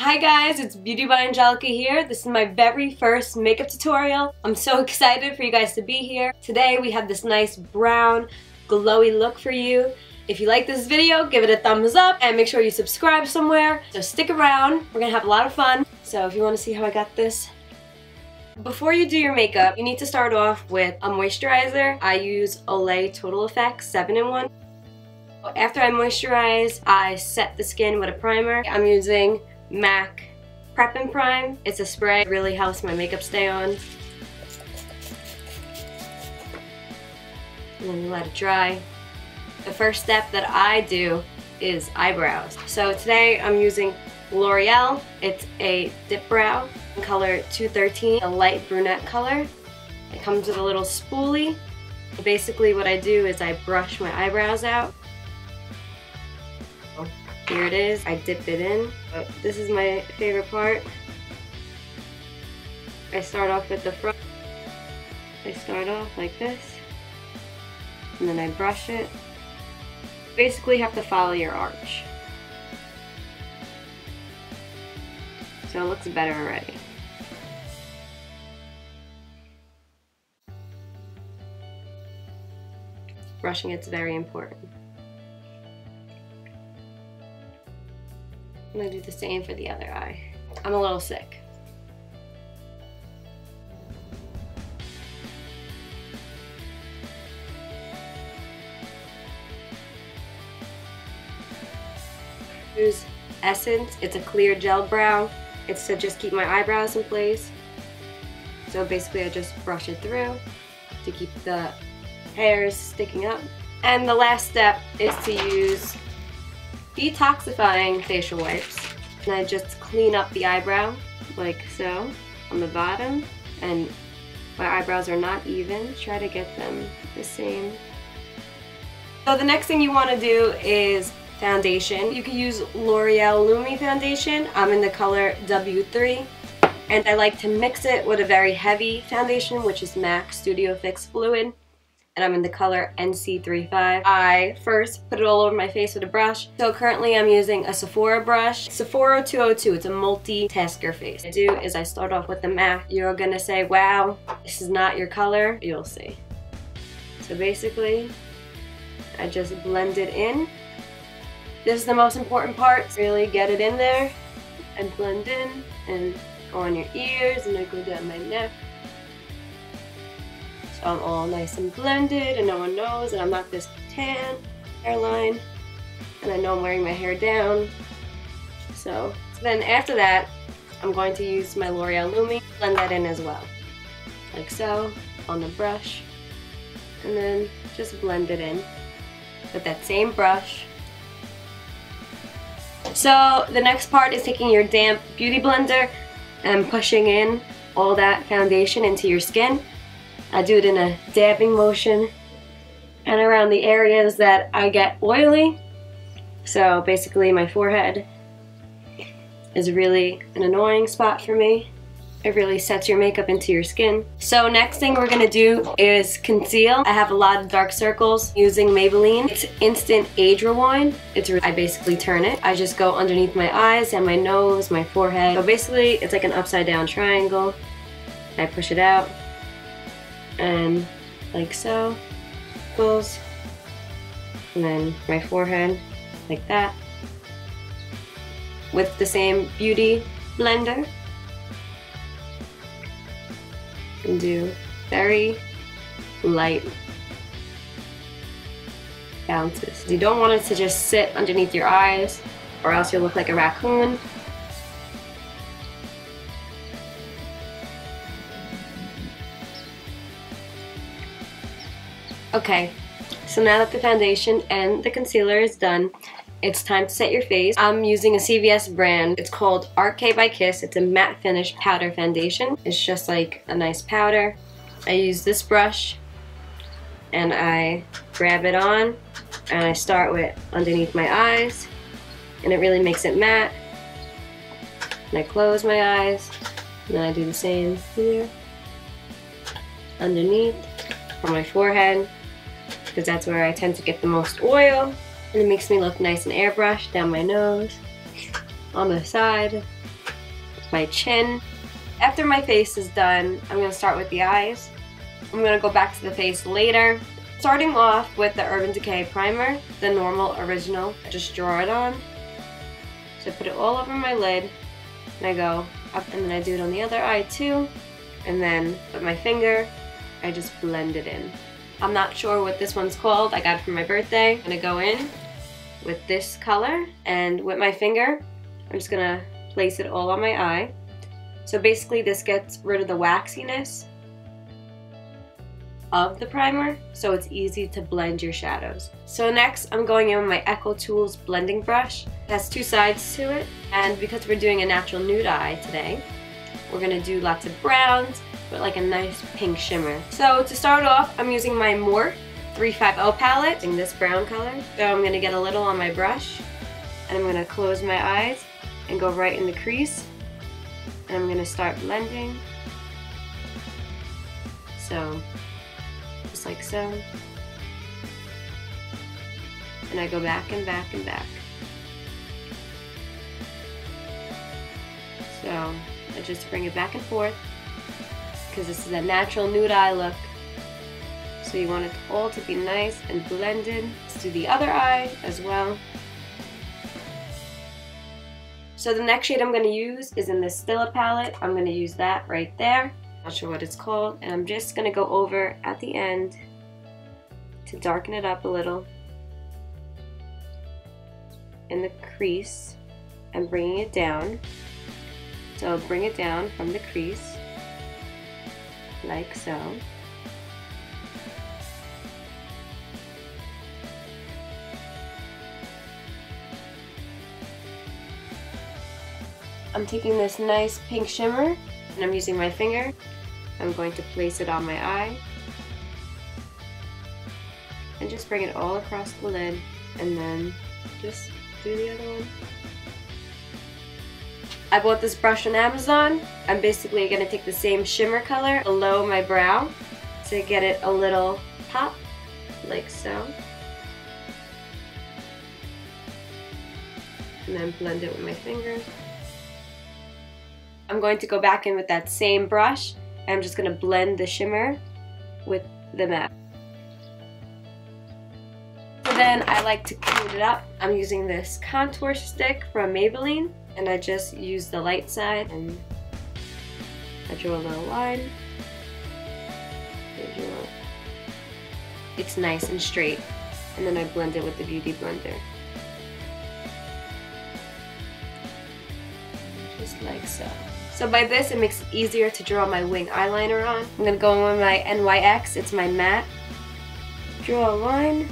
Hi guys, it's Beauty by Angelica here. This is my very first makeup tutorial. I'm so excited for you guys to be here. Today we have this nice brown, glowy look for you. If you like this video, give it a thumbs up and make sure you subscribe somewhere. So stick around, we're gonna have a lot of fun. So if you wanna see how I got this. Before you do your makeup, you need to start off with a moisturizer. I use Olay Total Effects 7-in-1. After I moisturize, I set the skin with a primer. I'm using MAC Prep and Prime. It's a spray. It really helps my makeup stay on. And then you let it dry. The first step that I do is eyebrows. So today I'm using Loreal. It's a dip brow in color 213, a light brunette color. It comes with a little spoolie. Basically what I do is I brush my eyebrows out. Here it is. I dip it in. But this is my favorite part. I start off with the front. I start off like this. And then I brush it. Basically you have to follow your arch. So it looks better already. Brushing it's very important. I'm gonna do the same for the other eye. I'm a little sick. Use Essence. It's a clear gel brow. It's to just keep my eyebrows in place. So basically I just brush it through to keep the hairs sticking up. And the last step is to use detoxifying facial wipes. And I just clean up the eyebrow like so on the bottom. And my eyebrows are not even. Try to get them the same. So the next thing you want to do is foundation. You can use L'Oreal Lumi foundation. I'm in the color W3. And I like to mix it with a very heavy foundation, which is MAC Studio Fix Fluid. And I'm in the color NC35. I first put it all over my face with a brush. So currently I'm using a Sephora brush. Sephora 202, it's a multi-tasker face. What I do is I start off with the MAC. You're gonna say, wow, this is not your color. You'll see. So basically, I just blend it in. This is the most important part. Really get it in there and blend in and go on your ears and I go down my neck. So I'm all nice and blended and no one knows that I'm not this tan hairline and I know I'm wearing my hair down. So then after that, I'm going to use my L'Oreal Lumi, blend that in as well. Like so, on the brush. And then just blend it in with that same brush. So the next part is taking your damp beauty blender and pushing in all that foundation into your skin. I do it in a dabbing motion and around the areas that I get oily. So basically my forehead is really an annoying spot for me. It really sets your makeup into your skin. So next thing we're gonna do is conceal. I have a lot of dark circles using Maybelline. It's Instant Age Rewind. I basically turn it. I just go underneath my eyes and my nose, my forehead. So basically it's like an upside down triangle. I push it out. And like so, goes, and then my forehead like that with the same beauty blender, and do very light bounces. You don't want it to just sit underneath your eyes or else you'll look like a raccoon. Okay, so now that the foundation and the concealer is done, it's time to set your face. I'm using a CVS brand. It's called RK by Kiss. It's a matte finish powder foundation. It's just like a nice powder. I use this brush and I grab it on and I start with underneath my eyes and it really makes it matte. And I close my eyes and then I do the same here underneath on my forehead, because that's where I tend to get the most oil, and it makes me look nice and airbrushed down my nose, on the side, my chin. After my face is done, I'm going to start with the eyes. I'm going to go back to the face later. Starting off with the Urban Decay primer, the normal original. I just draw it on. So I put it all over my lid, and I go up, and then I do it on the other eye too. And then with my finger, I just blend it in. I'm not sure what this one's called. I got it for my birthday. I'm gonna go in with this color, and with my finger, I'm just gonna place it all on my eye. So basically this gets rid of the waxiness of the primer, so it's easy to blend your shadows. So next I'm going in with my EcoTools Blending brush. It has two sides to it, and because we're doing a natural nude eye today, we're gonna do lots of browns, but like a nice pink shimmer. So to start off, I'm using my Morphe 350 palette in this brown color. So I'm gonna get a little on my brush, and I'm gonna close my eyes and go right in the crease, and I'm gonna start blending. So just like so. And I go back and back and back. So I just bring it back and forth, because this is a natural nude eye look. So you want it all to be nice and blended. Let's do the other eye as well. So the next shade I'm going to use is in the Stila palette. I'm going to use that right there. Not sure what it's called. And I'm just going to go over at the end to darken it up a little in the crease and bringing it down. So I'll bring it down from the crease like so. I'm taking this nice pink shimmer, and I'm using my finger. I'm going to place it on my eye and just bring it all across the lid, and then just do the other one. I bought this brush on Amazon. I'm basically going to take the same shimmer color below my brow to get it a little pop, like so. And then blend it with my fingers. I'm going to go back in with that same brush, and I'm just going to blend the shimmer with the matte. So then I like to clean it up. I'm using this contour stick from Maybelline, and I just use the light side, and I draw a little line. It's nice and straight, and then I blend it with the Beauty Blender. Just like so. So by this, it makes it easier to draw my wing eyeliner on. I'm going to go in with my NYX, it's my matte. Draw a line.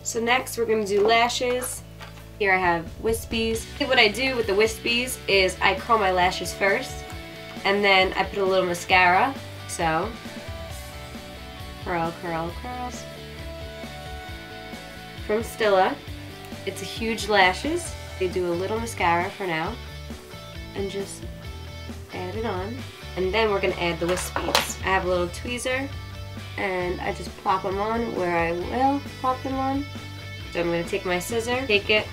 So next we're going to do lashes. Here I have Wispies. What I do with the Wispies is I curl my lashes first, and then I put a little mascara. So, curl, curl, curls. From Stila. It's a huge lashes. They do a little mascara for now, and just add it on. And then we're going to add the Wispies. I have a little tweezer, and I just plop them on where I will plop them on. So I'm going to take my scissor, take it,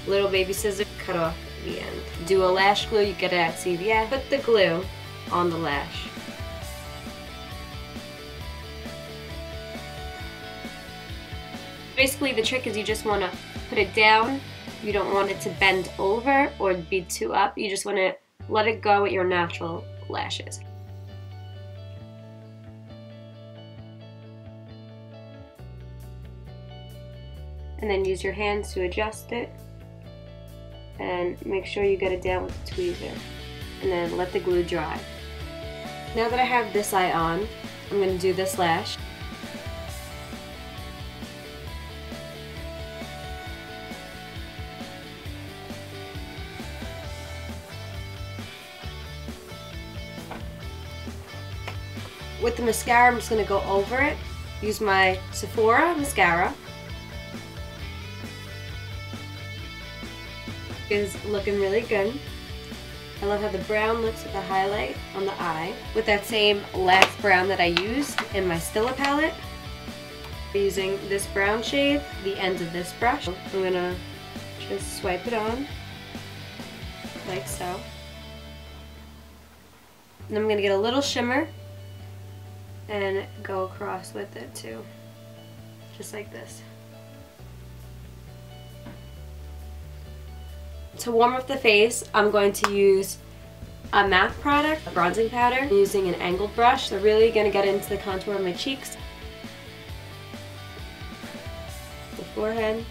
little baby scissor, cut off the end. Do a lash glue, you get it at CVS. Put the glue on the lash. Basically the trick is you just want to put it down. You don't want it to bend over or be too up. You just want to let it go with your natural lashes. And then use your hands to adjust it, and make sure you get it down with the tweezer, and then let the glue dry. Now that I have this eye on, I'm going to do this lash. with the mascara, I'm just going to go over it. Use my Sephora mascara. Is looking really good. I love how the brown looks with the highlight on the eye. With that same last brown that I used in my Stila palette. Using this brown shade, the ends of this brush. I'm going to just swipe it on, like so. And I'm going to get a little shimmer and go across with it too. Just like this. To warm up the face, I'm going to use a MAC product, a bronzing powder. I'm using an angled brush. So really going to get into the contour of my cheeks. The forehead.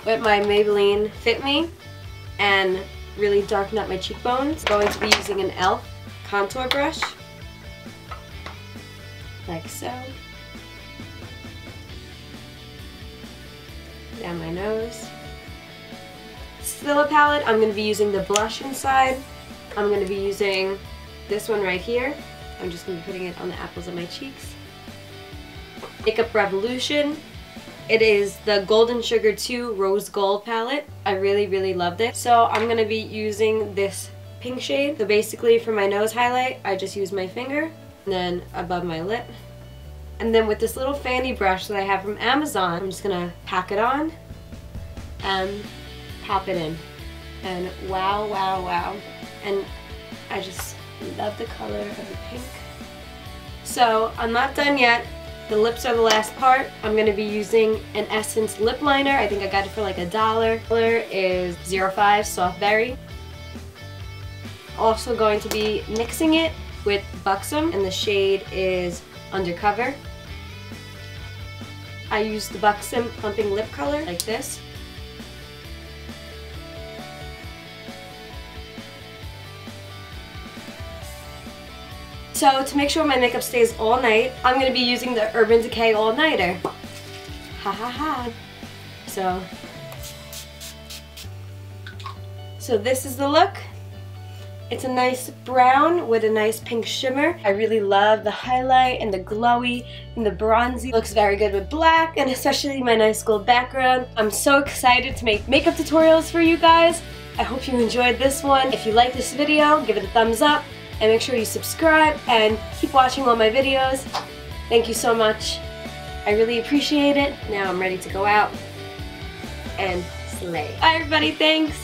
With my Maybelline FIT ME and really darken up my cheekbones. Going to be using an e.l.f. contour brush. Like so. Down my nose. Stila palette, I'm going to be using the blush inside. I'm going to be using this one right here. I'm just going to be putting it on the apples of my cheeks. Makeup Revolution. It is the Golden Sugar 2 Rose Gold palette. I really love this. So I'm going to be using this pink shade. So basically for my nose highlight, I just use my finger. And then above my lip. And then with this little fanny brush that I have from Amazon, I'm just going to pack it on and pop it in. And wow, wow, wow. And I just love the color of the pink. So I'm not done yet. The lips are the last part. I'm going to be using an Essence lip liner. I think I got it for like $1. Color is 05 Soft Berry. Also going to be mixing it with Buxom, and the shade is Undercover. I use the Buxom Plumping Lip Color like this. So to make sure my makeup stays all night, I'm going to be using the Urban Decay Allnighter. Ha ha ha. So this is the look. It's a nice brown with a nice pink shimmer. I really love the highlight and the glowy and the bronzy. Looks very good with black and especially my nice gold background. I'm so excited to make makeup tutorials for you guys. I hope you enjoyed this one. If you like this video, give it a thumbs up and make sure you subscribe and keep watching all my videos. Thank you so much. I really appreciate it. Now I'm ready to go out and slay. Bye everybody, thanks.